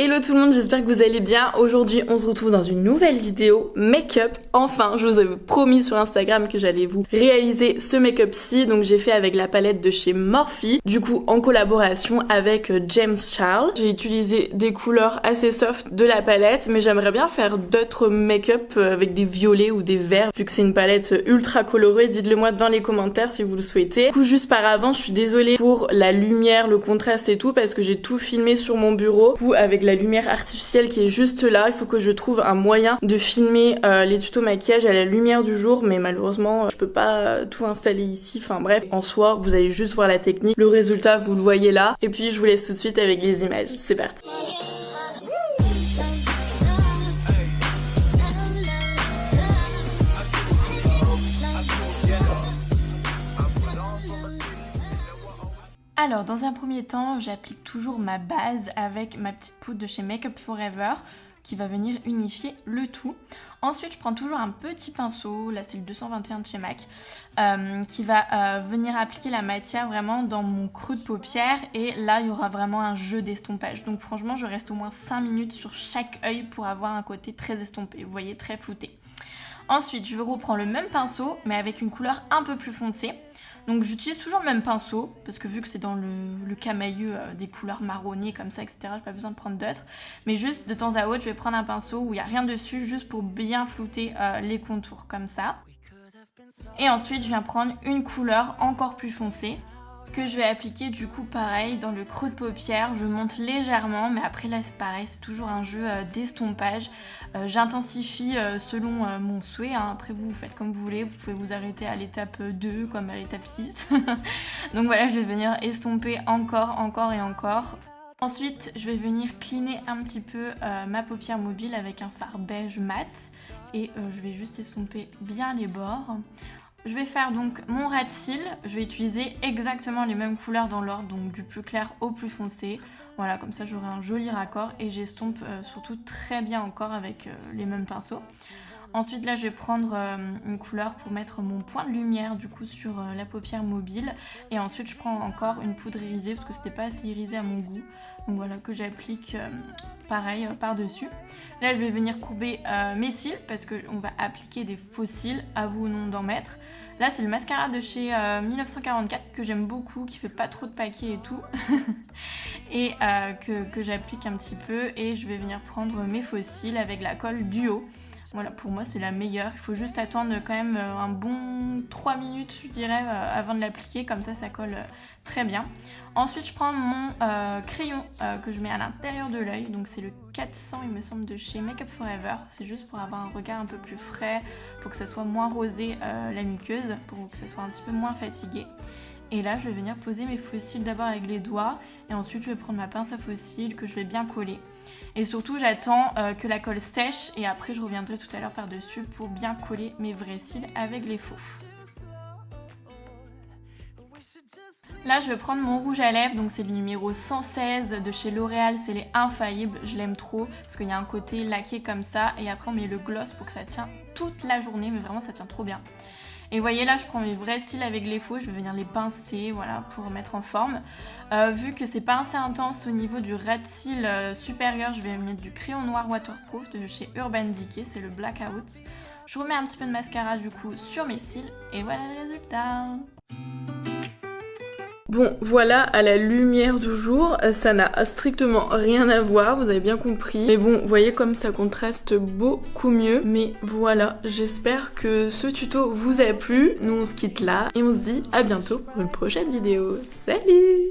Hello tout le monde, j'espère que vous allez bien. Aujourd'hui on se retrouve dans une nouvelle vidéo make-up. Enfin, je vous avais promis sur Instagram que j'allais vous réaliser ce make-up-ci. Donc j'ai fait avec la palette de chez Morphe, du coup en collaboration avec James Charles. J'ai utilisé des couleurs assez soft de la palette, mais j'aimerais bien faire d'autres make-up avec des violets ou des verts. Vu que c'est une palette ultra colorée, dites-le moi dans les commentaires si vous le souhaitez. Du coup juste par avance, je suis désolée pour la lumière, le contraste et tout, parce que j'ai tout filmé sur mon bureau. Du coup avec la lumière artificielle qui est juste là, il faut que je trouve un moyen de filmer les tutos maquillage à la lumière du jour, mais malheureusement je peux pas tout installer ici. Enfin bref, en soi vous allez juste voir la technique, le résultat vous le voyez là, et puis je vous laisse tout de suite avec les images. C'est parti. Alors dans un premier temps, j'applique toujours ma base avec ma petite poudre de chez Make Up For Ever qui va venir unifier le tout. Ensuite je prends toujours un petit pinceau, là c'est le 221 de chez MAC, qui va venir appliquer la matière vraiment dans mon creux de paupière, et là il y aura vraiment un jeu d'estompage. Donc franchement je reste au moins 5 minutes sur chaque œil pour avoir un côté très estompé, vous voyez, très flouté. Ensuite je reprends le même pinceau mais avec une couleur un peu plus foncée. Donc j'utilise toujours le même pinceau, parce que vu que c'est dans le camailleux des couleurs marronnées comme ça, etc., j'ai pas besoin de prendre d'autres. Mais juste de temps à autre, je vais prendre un pinceau où il n'y a rien dessus, juste pour bien flouter les contours, comme ça. Et ensuite, je viens prendre une couleur encore plus foncée, que je vais appliquer du coup pareil dans le creux de paupière. Je monte légèrement, mais après là c'est pareil, c'est toujours un jeu d'estompage. J'intensifie selon mon souhait, hein. Après vous faites comme vous voulez, vous pouvez vous arrêter à l'étape 2 comme à l'étape 6. Donc voilà, je vais venir estomper encore et encore. Ensuite je vais venir cleaner un petit peu ma paupière mobile avec un fard beige mat, et je vais juste estomper bien les bords. Je vais faire donc mon ras de cils, je vais utiliser exactement les mêmes couleurs dans l'ordre, donc du plus clair au plus foncé. Voilà, comme ça j'aurai un joli raccord, et j'estompe surtout très bien encore avec les mêmes pinceaux. Ensuite là je vais prendre une couleur pour mettre mon point de lumière du coup sur la paupière mobile, et ensuite je prends encore une poudre irisée parce que c'était pas assez irisé à mon goût. Donc voilà, que j'applique pareil par dessus. Là je vais venir courber mes cils parce qu'on va appliquer des faux cils, à vous ou non d'en mettre. Là c'est le mascara de chez 1944 que j'aime beaucoup, qui fait pas trop de paquets et tout. Et que j'applique un petit peu, et je vais venir prendre mes faux cils avec la colle Duo. Voilà, pour moi c'est la meilleure. Il faut juste attendre quand même un bon 3 minutes je dirais avant de l'appliquer, comme ça ça colle très bien. Ensuite je prends mon crayon que je mets à l'intérieur de l'œil, donc c'est le 400 il me semble de chez Make Up For Ever. C'est juste pour avoir un regard un peu plus frais, pour que ça soit moins rosé la muqueuse, pour que ça soit un petit peu moins fatigué. Et là je vais venir poser mes faux cils d'abord avec les doigts, et ensuite je vais prendre ma pince à faux cils que je vais bien coller. Et surtout j'attends que la colle sèche, et après je reviendrai tout à l'heure par dessus pour bien coller mes vrais cils avec les faux. Là je vais prendre mon rouge à lèvres, donc c'est le numéro 116 de chez L'Oréal, c'est les Infaillibles, je l'aime trop parce qu'il y a un côté laqué comme ça, et après on met le gloss pour que ça tient toute la journée, mais vraiment ça tient trop bien. Et vous voyez là je prends mes vrais cils avec les faux, je vais venir les pincer, voilà, pour mettre en forme. Vu que c'est pas assez intense au niveau du ras de cils supérieur, je vais mettre du crayon noir waterproof de chez Urban Decay, c'est le Blackout. Je remets un petit peu de mascara du coup sur mes cils, et voilà le résultat. Bon, voilà, à la lumière du jour, ça n'a strictement rien à voir, vous avez bien compris. Mais bon, vous voyez comme ça contraste beaucoup mieux. Mais voilà, j'espère que ce tuto vous a plu. Nous, on se quitte là et on se dit à bientôt pour une prochaine vidéo. Salut!